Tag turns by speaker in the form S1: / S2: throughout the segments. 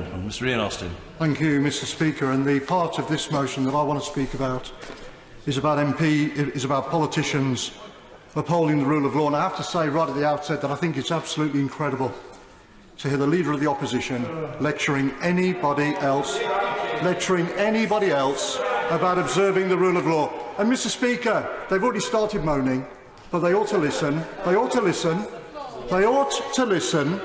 S1: Gentleman. Mr Ian Austin.
S2: Thank you, Mr Speaker. And the part of this motion that I want to speak about is about politicians upholding the rule of law. And I have to say right at the outset that I think it's absolutely incredible to hear the Leader of the Opposition lecturing anybody else about observing the rule of law. And, Mr Speaker, they've already started moaning, but they ought to listen. They ought to listen. They ought to listen.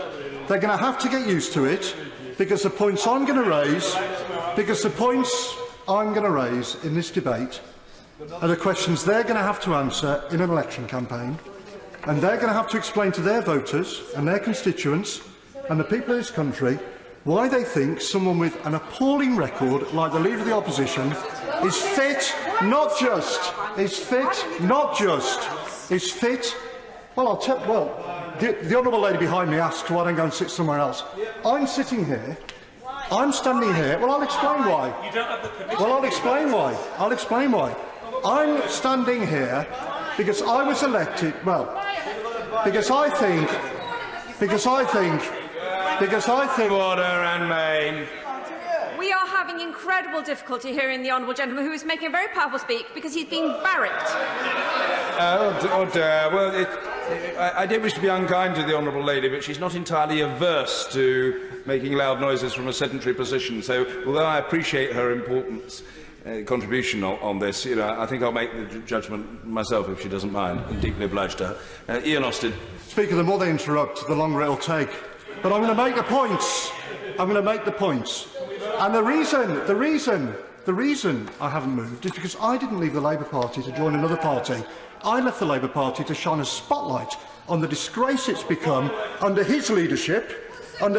S2: They're going to have to get used to it, because the points I'm going to raise, in this debate are the questions they're going to have to answer in an election campaign, and they're going to have to explain to their voters and their constituents and the people of this country why they think someone with an appalling record like the Leader of the Opposition is fit, not just, well, the honourable lady behind me asked why I don't go and sit somewhere else. I'm sitting here, I'm standing here, well, I'll explain why. You don't have the permission. Well, I'll explain why. I'm standing here because I was elected, because I think...
S3: Order and main.
S4: We are having incredible difficulty hearing the honourable gentleman, who is making a very powerful speak, because he's being barracked.
S3: Oh dear. Well, I don't wish to be unkind to the honourable lady, but she's not entirely averse to making loud noises from a sedentary position. So, although I appreciate her importance, contribution on this, I think I'll make the judgment myself if she doesn't mind. I'm deeply obliged to her. Ian Austin.
S2: Speaker, the more they interrupt, the longer it'll take. But I'm going to make the points. And the reason I haven't moved is because I didn't leave the Labour Party to join another party. I left the Labour Party to shine a spotlight on the disgrace it's become under his leadership, and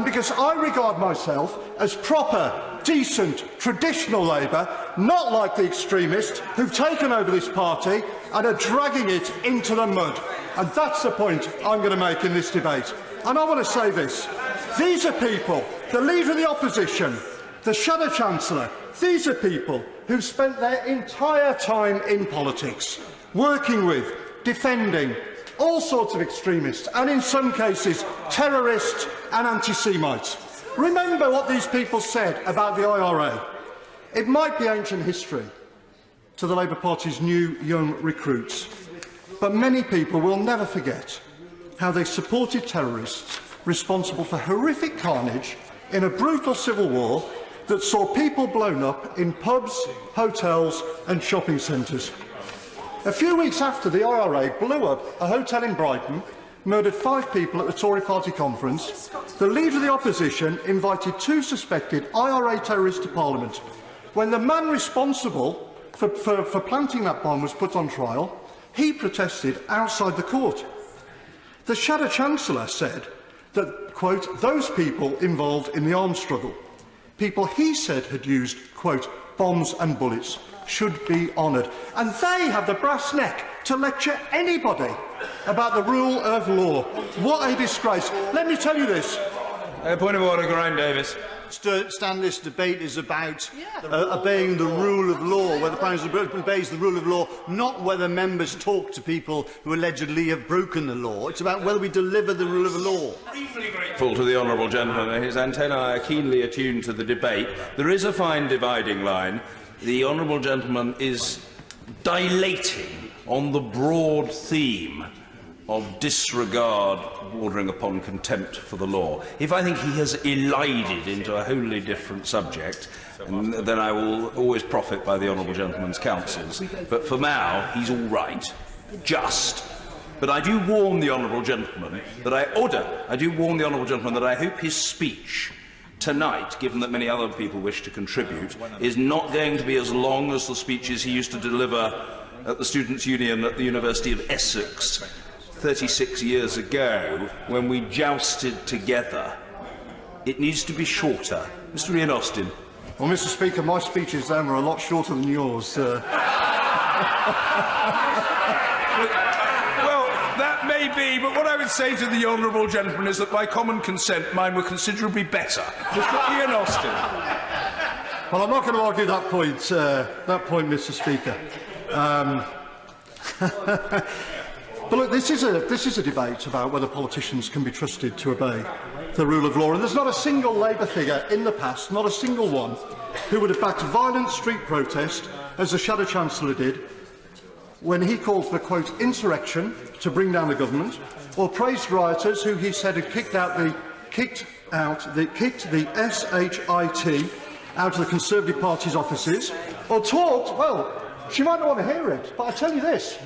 S2: because I regard myself as proper, decent, traditional Labour, not like the extremists who've taken over this party and are dragging it into the mud. And that's the point I'm going to make in this debate. And I want to say this. These are people, the Leader of the Opposition, the Shadow Chancellor, these are people who've spent their entire time in politics, working with, defending all sorts of extremists, and in some cases terrorists and anti-Semites. Remember what these people said about the IRA. It might be ancient history to the Labour Party's new young recruits, but many people will never forget how they supported terrorists responsible for horrific carnage in a brutal civil war that saw people blown up in pubs, hotels and shopping centres. A few weeks after the IRA blew up a hotel in Brighton, murdered 5 people at the Tory party conference, the Leader of the Opposition invited 2 suspected IRA terrorists to Parliament. When the man responsible for planting that bomb was put on trial, he protested outside the court. The Shadow Chancellor said that, quote, those people involved in the arms struggle, people he said had used, quote, bombs and bullets, should be honoured. And they have the brass neck to lecture anybody about the rule of law. What a disgrace. Let me tell you this.
S3: Point of order, Graham Davis.
S5: Stan, this debate is about obeying the rule of law, whether the Prime Minister obeys the rule of law, not whether members talk to people who allegedly have broken the law. It's about whether we deliver the rule of law.
S3: Briefly grateful to the honourable gentleman. His antennae are keenly attuned to the debate. There is a fine dividing line. The honourable gentleman is dilating on the broad theme of disregard bordering upon contempt for the law. If I think he has elided into a wholly different subject, then I will always profit by the honourable gentleman's counsels. But for now, he's all right. Just. But I do warn the honourable gentleman that I hope his speech tonight, given that many other people wish to contribute, is not going to be as long as the speeches he used to deliver at the Students' Union at the University of Essex 36 years ago, when we jousted together. It needs to be shorter. Mr Ian Austin.
S2: Well, Mr Speaker, my speeches then were a lot shorter than yours.
S3: Well, that may be, but what I would say to the honourable gentleman is that by common consent mine were considerably better. Mr Ian Austin.
S2: Well, I'm not going to argue that point, Mr Speaker. But look, this is a debate about whether politicians can be trusted to obey the rule of law, and there's not a single Labour figure in the past, not a single one, who would have backed violent street protest, as the Shadow Chancellor did, when he called for, quote, insurrection to bring down the government, or praised rioters who he said had kicked the SHIT out of the Conservative Party's offices, or talked, well, she might not want to hear it, but I tell you this.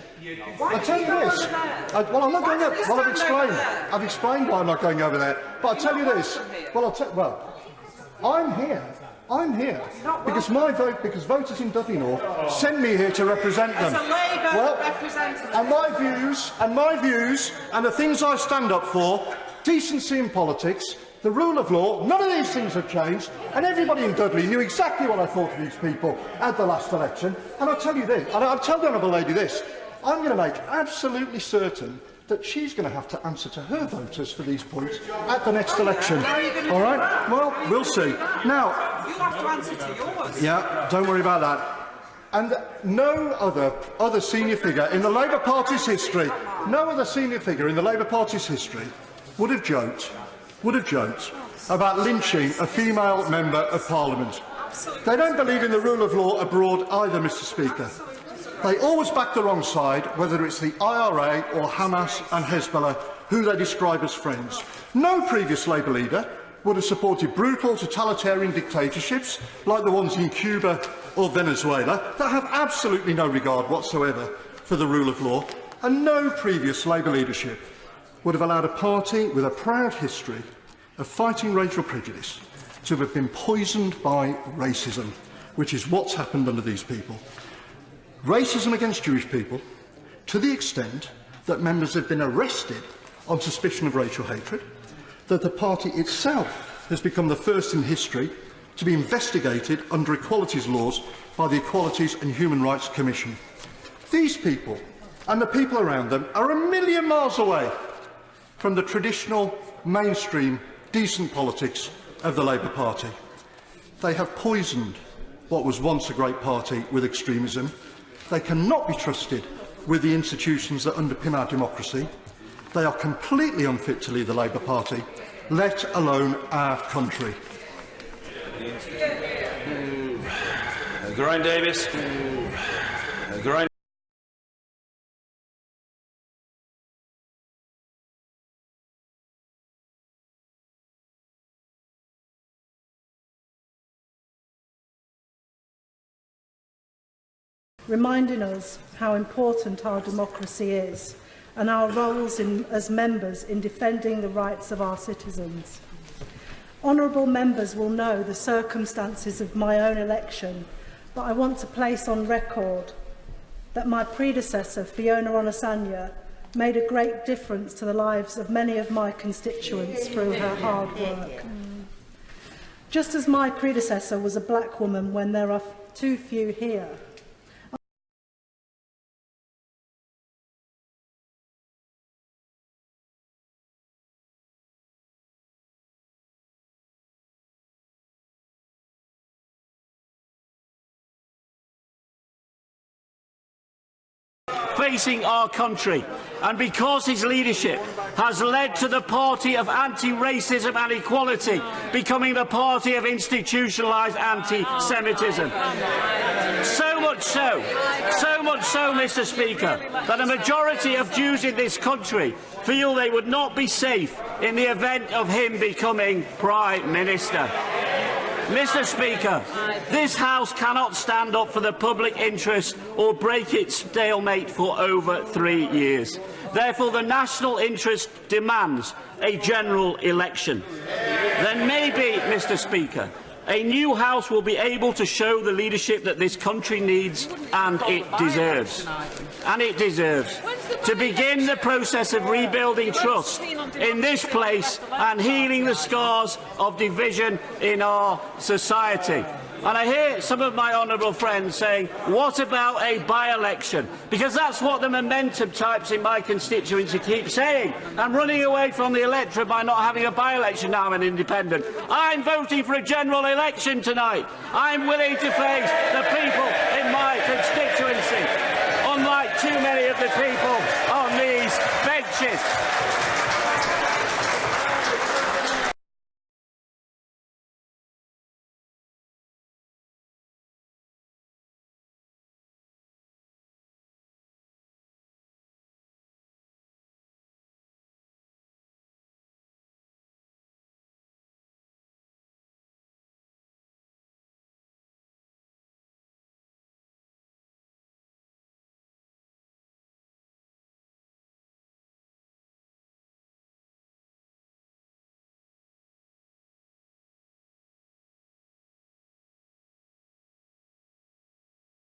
S2: Well, I'm not going over. Well, I've explained why I'm not going over there. But I'll tell you this. I'm here because because voters in Dudley North sent me here to represent them. And my views and the things I stand up for, decency in politics, the rule of law, none of these things have changed, and everybody in Dudley knew exactly what I thought of these people at the last election. And I'll tell you this, and I'll tell the honourable lady this, I'm going to make absolutely certain that she's going to have to answer to her voters for these points at the next election. All right? Well, we'll see. Now,
S1: you have to answer to yours.
S2: Yeah, don't worry about that. And no other senior figure in the Labour Party's history, would have joked about lynching a female member of Parliament. They don't believe in the rule of law abroad either, Mr. Speaker. They always back the wrong side, whether it's the IRA or Hamas and Hezbollah, who they describe as friends. No previous Labour leader would have supported brutal totalitarian dictatorships like the ones in Cuba or Venezuela that have absolutely no regard whatsoever for the rule of law, and no previous Labour leadership would have allowed a party with a proud history of fighting racial prejudice to have been poisoned by racism, which is what's happened under these people. Racism against Jewish people, to the extent that members have been arrested on suspicion of racial hatred, that the party itself has become the first in history to be investigated under equalities laws by the Equalities and Human Rights Commission. These people and the people around them are a million miles away from the traditional, mainstream, decent politics of the Labour Party. They have poisoned what was once a great party with extremism. They cannot be trusted with the institutions that underpin our democracy. They are completely unfit to lead the Labour Party, let alone our country.
S3: Geraint Davis. Geraint.
S6: Reminding us how important our democracy is and our roles as members in defending the rights of our citizens. Honourable members will know the circumstances of my own election, but I want to place on record that my predecessor, Fiona Onasanya, made a great difference to the lives of many of my constituents through her hard work. Just as my predecessor was a black woman when there are too few here,
S7: facing our country, and because his leadership has led to the party of anti-racism and equality becoming the party of institutionalised anti-Semitism. So much so, Mr. Speaker, that a majority of Jews in this country feel they would not be safe in the event of him becoming Prime Minister. Mr. Speaker, this House cannot stand up for the public interest or break its stalemate for over 3 years. Therefore, the national interest demands a general election. Then maybe, Mr. Speaker, a new House will be able to show the leadership that this country needs and it deserves. To begin the process of rebuilding trust in this place and healing the scars of division in our society. And I hear some of my honourable friends saying, what about a by-election? Because that's what the momentum types in my constituency keep saying. I'm running away from the electorate by not having a by-election now I'm an independent. I'm voting for a general election tonight. I'm willing to face the people in my constituency, unlike too many of the people on these wretched.